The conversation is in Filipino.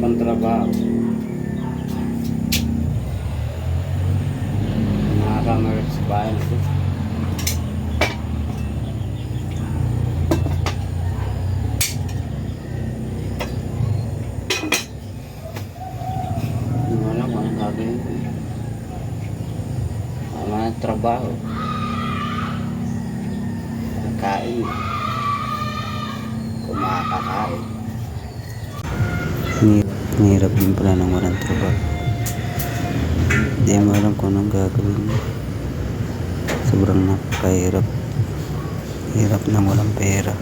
ang trabaho. Nakakamarap sa bayan ko. Hindi mo alam kung anong gagawin ko. Mga trabaho. Kain. Kung makakakain. Hirap din pala ng walang trabaho. Hindi mo alam kung anong gagawin mo. Sobrang napakahirap. Hirap na walang pera.